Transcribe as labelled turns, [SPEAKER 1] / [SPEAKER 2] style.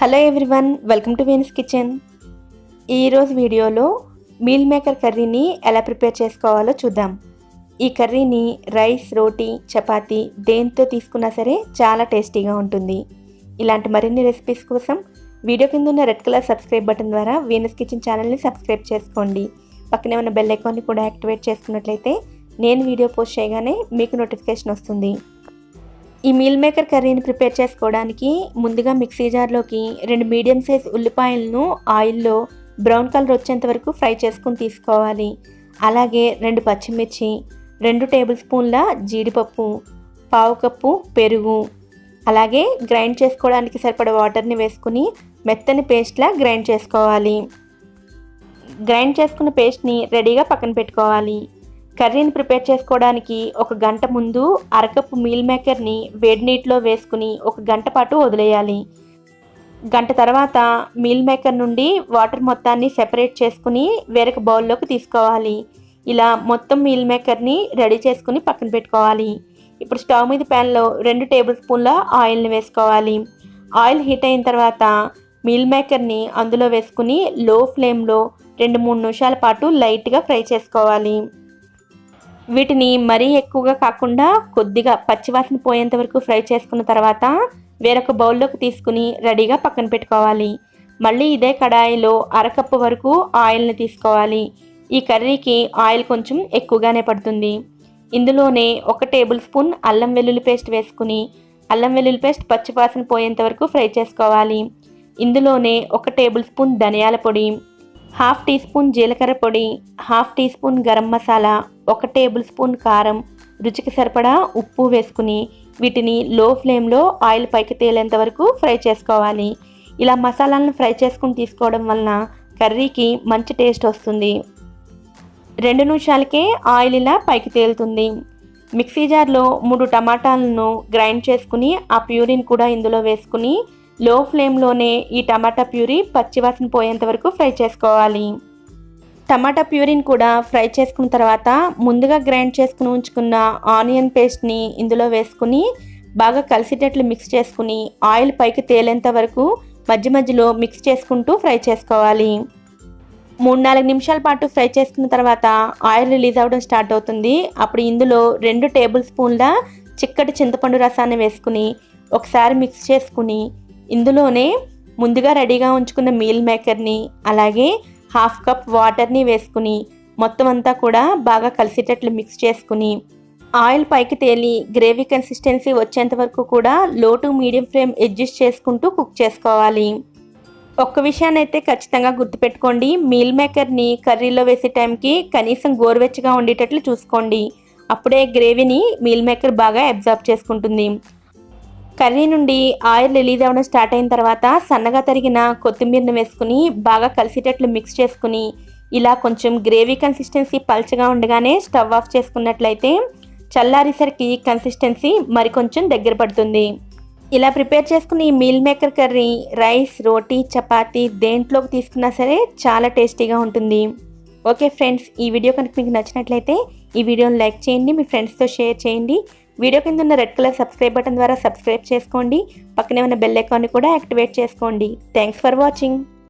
[SPEAKER 1] Hello everyone, welcome to Veen's Kitchen. ఈరోజు వీడియోలో meal maker కర్రీని ఎలా ప్రిపేర్ చేసుకోవాలో చూద్దాం. ఈ కర్రీని రైస్, రోటీ, చపాతీ దేంతో తీసుకున్నా సరే చాలా టేస్టీగా ఉంటుంది. ఇలాంటి మరిన్ని రెసిపీస్ కోసం వీడియో కింద ఉన్న రెడ్ కలర్ సబ్స్క్రైబ్ బటన్ ద్వారా వీన్స్ కిచెన్ ఛానల్ని సబ్స్క్రైబ్ చేసుకోండి. పక్కనే ఉన్న బెల్ ఐకాన్ని కూడా యాక్టివేట్ చేసుకున్నట్లయితే నేను వీడియో పోస్ట్ చేయగానే మీకు నోటిఫికేషన్ వస్తుంది. ఈ మీల్ మేకర్ కర్రీని ప్రిపేర్ చేసుకోవడానికి ముందుగా మిక్సీ జార్లోకి 2 మీడియం సైజ్ ఉల్లిపాయలను ఆయిల్లో బ్రౌన్ కలర్ వచ్చేంత వరకు ఫ్రై చేసుకుని తీసుకోవాలి. అలాగే 2 పచ్చిమిర్చి, 2 టేబుల్ స్పూన్ల జీడిపప్పు, 1/2 కప్పు పెరుగు, అలాగే గ్రైండ్ చేసుకోవడానికి సరిపడే వాటర్ని వేసుకుని మెత్తని పేస్ట్లా గ్రైండ్ చేసుకోవాలి. గ్రైండ్ చేసుకున్న పేస్ట్ని రెడీగా పక్కన పెట్టుకోవాలి. కర్రీని ప్రిపేర్ చేసుకోవడానికి 1 గంట ముందు 1/2 కప్పు మీల్ మేకర్ని వేడి నీటిలో వేసుకుని 1 గంట పాటు వదిలేయాలి. గంట తర్వాత మీల్ మేకర్ నుండి వాటర్ మొత్తాన్ని సెపరేట్ చేసుకుని వేరొక బౌల్లోకి తీసుకోవాలి. ఇలా మొత్తం మీల్ మేకర్ని రెడీ చేసుకుని పక్కన పెట్టుకోవాలి. ఇప్పుడు స్టవ్ మీద ప్యాన్లో 2 టేబుల్ స్పూన్ల ఆయిల్ని వేసుకోవాలి. ఆయిల్ హీట్ అయిన తర్వాత మీల్ మేకర్ని అందులో వేసుకుని లో ఫ్లేమ్లో 2-3 నిమిషాల పాటు లైట్గా ఫ్రై చేసుకోవాలి. వీటిని మరీ ఎక్కువగా కాకుండా కొద్దిగా పచ్చివాసన పోయేంత వరకు ఫ్రై చేసుకున్న తర్వాత వేరొక బౌల్లోకి తీసుకుని రెడీగా పక్కన పెట్టుకోవాలి. మళ్ళీ ఇదే కడాయిలో 1/2 కప్పు వరకు ఆయిల్ని తీసుకోవాలి. ఈ కర్రీకి ఆయిల్ కొంచెం ఎక్కువగానే పడుతుంది. ఇందులోనే 1 టేబుల్ స్పూన్ అల్లం వెల్లుల్లి పేస్ట్ వేసుకుని అల్లం వెల్లుల్లి పేస్ట్ పచ్చివాసన పోయేంత వరకు ఫ్రై చేసుకోవాలి. ఇందులోనే 1 టేబుల్ స్పూన్ ధనియాల పొడి, 1/2 టీ స్పూన్ జీలకర్ర పొడి, 1/2 tea spoon garam masala, 1 table spoon కారం, రుచికి సరిపడా ఉప్పు వేసుకుని వీటిని లో ఫ్లేమ్లో ఆయిల్ పైకి తేలేంత వరకు ఫ్రై చేసుకోవాలి. ఇలా మసాలాలను ఫ్రై చేసుకుని తీసుకోవడం వలన కర్రీకి మంచి టేస్ట్ వస్తుంది. 2 నిమిషాలకే ఆయిల్ ఇలా పైకి తేలుతుంది. మిక్సీ జార్లో 3 టమాటాలను గ్రైండ్ చేసుకుని ఆ ప్యూరీని కూడా ఇందులో వేసుకుని లో ఫ్లేమ్లోనే ఈ టమాటా ప్యూరీ పచ్చివాసన పోయేంత వరకు ఫ్రై చేసుకోవాలి. టమాటా ప్యూరీని కూడా ఫ్రై చేసుకున్న తర్వాత ముందుగా గ్రైండ్ చేసుకుని ఉంచుకున్న ఆనియన్ పేస్ట్ని ఇందులో వేసుకుని బాగా కలిసేటట్లు మిక్స్ చేసుకుని ఆయిల్ పైకి తేలేంత వరకు మధ్య మధ్యలో మిక్స్ చేసుకుంటూ ఫ్రై చేసుకోవాలి. 3-4 నిమిషాల పాటు ఫ్రై చేసుకున్న తర్వాత ఆయిల్ రిలీజ్ అవ్వడం స్టార్ట్ అవుతుంది. అప్పుడు ఇందులో 2 టేబుల్ స్పూన్ల చిక్కటి చింతపండు రసాన్ని వేసుకుని ఒకసారి మిక్స్ చేసుకుని ఇందులోనే ముందుగా రెడీగా ఉంచుకున్న మీల్ మేకర్ని అలాగే 1/2 కప్ వాటర్ని వేసుకుని మొత్తం అంతా కూడా బాగా కలిసేటట్లు మిక్స్ చేసుకుని ఆయిల్ పైకి తేలి గ్రేవీ కన్సిస్టెన్సీ వచ్చేంత వరకు కూడా లో టు మీడియం ఫ్లేమ్ అడ్జస్ట్ చేసుకుంటూ కుక్ చేసుకోవాలి. ఒక్క విషయాన్ని అయితే ఖచ్చితంగా గుర్తుపెట్టుకోండి, మీల్ మేకర్ని కర్రీలో వేసే టైంకి కనీసం గోరువెచ్చగా ఉండేటట్లు చూసుకోండి. అప్పుడే గ్రేవీని మీల్ మేకర్ బాగా అబ్జార్బ్ చేసుకుంటుంది. కర్రీ నుండి ఆయిల్ రిలీజ్ అవ్వడం స్టార్ట్ అయిన తర్వాత సన్నగా తరిగిన కొత్తిమీరని వేసుకుని బాగా కలిసేటట్లు మిక్స్ చేసుకుని ఇలా కొంచెం గ్రేవీ కన్సిస్టెన్సీ పల్చగా ఉండగానే స్టవ్ ఆఫ్ చేసుకున్నట్లయితే చల్లారేసరికి కన్సిస్టెన్సీ మరికొంచెం దగ్గర పడుతుంది. ఇలా ప్రిపేర్ చేసుకుని ఈ మీల్ మేకర్ కర్రీ రైస్, రోటీ, చపాతీ దేంట్లోకి తీసుకున్నా సరే చాలా టేస్టీగా ఉంటుంది. ఓకే ఫ్రెండ్స్, ఈ వీడియో కనుక మీకు నచ్చినట్లయితే ఈ వీడియోని లైక్ చేయండి, మీ ఫ్రెండ్స్తో షేర్ చేయండి. వీడియో కింద ఉన్న రెడ్ కలర్ సబ్స్క్రైబ్ బటన్ ద్వారా సబ్స్క్రైబ్ చేసుకోండి. పక్కనే ఉన్న బెల్ ఐకాన్ని కూడా యాక్టివేట్ చేసుకోండి. Thanks for watching.